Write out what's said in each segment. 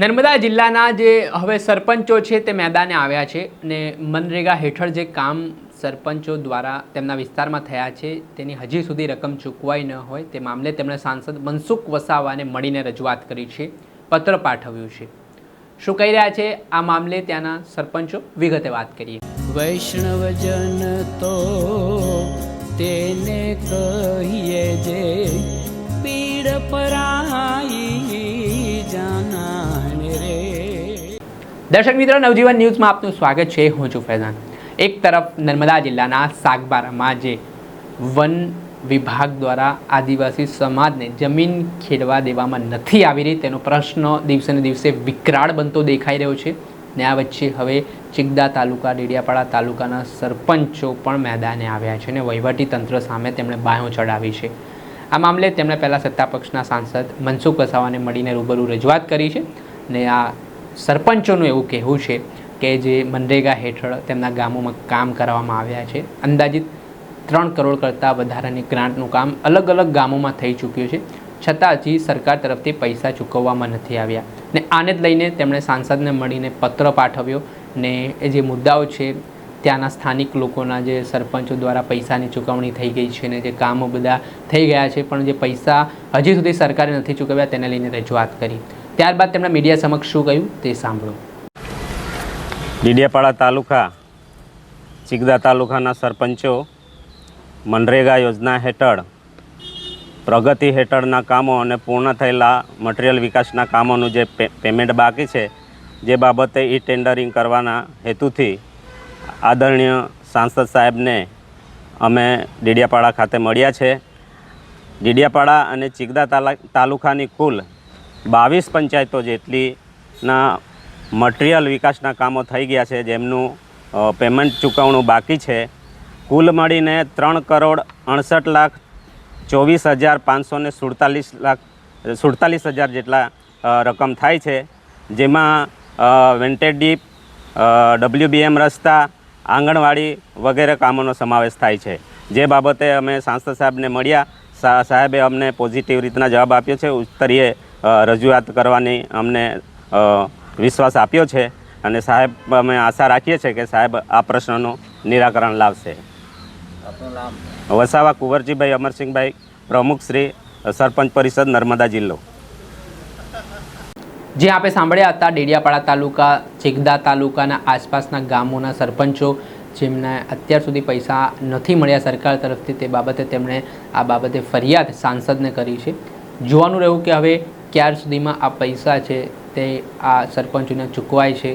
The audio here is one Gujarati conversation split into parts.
નર્મદા જિલ્લાના જે હવે સરપંચો છે તે મેદાને આવ્યા છે અને મનરેગા હેઠળ જે કામ સરપંચો દ્વારા તેમના વિસ્તારમાં થયા છે તેની હજી સુધી રકમ ચૂકવાઈ ન હોય તે મામલે તેમણે સાંસદ મનસુખ વસાવાને મળીને રજૂઆત કરી છે, પત્ર પાઠવ્યું છે। શું કહી રહ્યા છે આ મામલે ત્યાંના સરપંચો, વિગતે વાત કરીએ। વૈષ્ણવજન તો તેને કહીએ જે પીડ પરાઈ જાનાને રે। દર્શક મિત્રો, નવજીવન ન્યૂઝમાં આપનું સ્વાગત છે। હું છું ફૈઝાન। એક તરફ નર્મદા જિલ્લાના સાગબારામાં જે વન વિભાગ દ્વારા આદિવાસી સમાજને જમીન ખેડવા દેવામાં નથી આવી રહી તેનો પ્રશ્ન દિવસે ને દિવસે વિકરાળ બનતો દેખાઈ રહ્યો છે ને આ વચ્ચે હવે ચિગદા તાલુકા, ડેડિયાપાડા તાલુકાના સરપંચો પણ મેદાને આવ્યા છે અને વહીવટીતંત્ર સામે તેમણે બાંયો ચડાવી છે। આ મામલે તેમણે પહેલાં સત્તાપક્ષના સાંસદ મનસુખ વસાવાને મળીને રૂબરૂ રજૂઆત કરી છે ને આ સરપંચોનું એવું કહેવું છે કે જે મનરેગા હેઠળ તેમના ગામોમાં કામ કરવામાં આવ્યા છે, અંદાજિત 3 કરોડ કરતાં વધારાની ગ્રાન્ટનું કામ અલગ અલગ ગામોમાં થઈ ચૂક્યું છે, છતાં હજી સરકાર તરફથી પૈસા ચૂકવવામાં નથી આવ્યા ને આને જ લઈને તેમણે સાંસદને મળીને પત્ર પાઠવ્યો ને એ જે મુદ્દાઓ છે ત્યાંના સ્થાનિક લોકોના જે સરપંચો દ્વારા પૈસાની ચૂકવણી થઈ ગઈ છે ને જે કામો બધા થઈ ગયા છે પણ જે પૈસા હજી સુધી સરકારે નથી ચૂકવ્યા તેને લઈને રજૂઆત કરી। ત્યારબાદ તેમણે મીડિયા સમક્ષ શું કહ્યું તે સાંભળો। ડેડિયાપાડા તાલુકા, ચિગદા તાલુકાના સરપંચો મનરેગા યોજના હેઠળ પ્રગતિ હેઠળના કામો અને પૂર્ણ થયેલા મટીરિયલ વિકાસના કામોનું જે પેમેન્ટ બાકી છે જે બાબતે ઈ ટેન્ડરિંગ કરવાના હેતુથી આદરણીય સાંસદ સાહેબને અમે ડેડિયાપાડા ખાતે મળ્યા છે। ડેડિયાપાડા અને ચિગદા તાલુકાની કુલ 22 પંચાયતો જેટલીના મટીરિયલ વિકાસના કામો થઈ ગયા છે જેમનું પેમેન્ટ ચૂકવણું બાકી છે। કુલ મળીને 3,68,24,547 જેટલા રકમ થાય છે, જેમાં વેન્ટેડ ડીપ, WBM રસ્તા, આંગણવાડી વગેરે કામોનો સમાવેશ થાય છે। જે બાબતે અમે સાંસદ સાહેબને મળ્યા, સાહેબે અમને પોઝિટિવ રીતના જવાબ આપ્યો છે, ઉત્તરીય રજૂઆત કરવાની અમને વિશ્વાસ આપ્યો છે અને સાહેબ અમે આશા રાખીએ છીએ કે સાહેબ આ પ્રશ્નનું નિરાકરણ લાવશે। વસાવા કુંવરજીભાઈ અમરસિંહભાઈ, પ્રમુખ શ્રી સરપંચ પરિષદ નર્મદા જિલ્લો। જે આપણે સાંભળ્યા હતા ડેડિયાપાડા તાલુકા, ચિગદા તાલુકાના આસપાસના ગામોના સરપંચો જેમને અત્યાર સુધી પૈસા નથી મળ્યા સરકાર તરફથી, તે બાબતે તેમણે આ બાબતે ફરિયાદ સાંસદને કરી છે। જોવાનું રહ્યું કે હવે ક્યાર સુધીમાં આ પૈસા છે તે આ સરપંચોને ચૂકવાય છે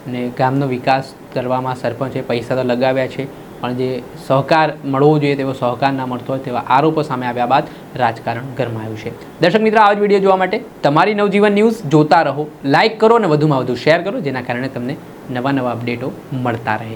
ને ગામનો વિકાસ કરવામાં સરપંચે પૈસા તો લગાવ્યા છે પણ જે સહકાર મળવો જોઈએ તેવો સહકાર ના મળતો હોય તેવા આરોપો સામે આવ્યા બાદ રાજકારણ ગરમાયું છે। દર્શક મિત્રો, આ જ વિડીયો જોવા માટે તમારી નવજીવન ન્યૂઝ જોતા રહો, લાઇક કરો અને વધુમાં વધુ શેર કરો જેના કારણે તમને નવા અપડેટો મળતા રહે।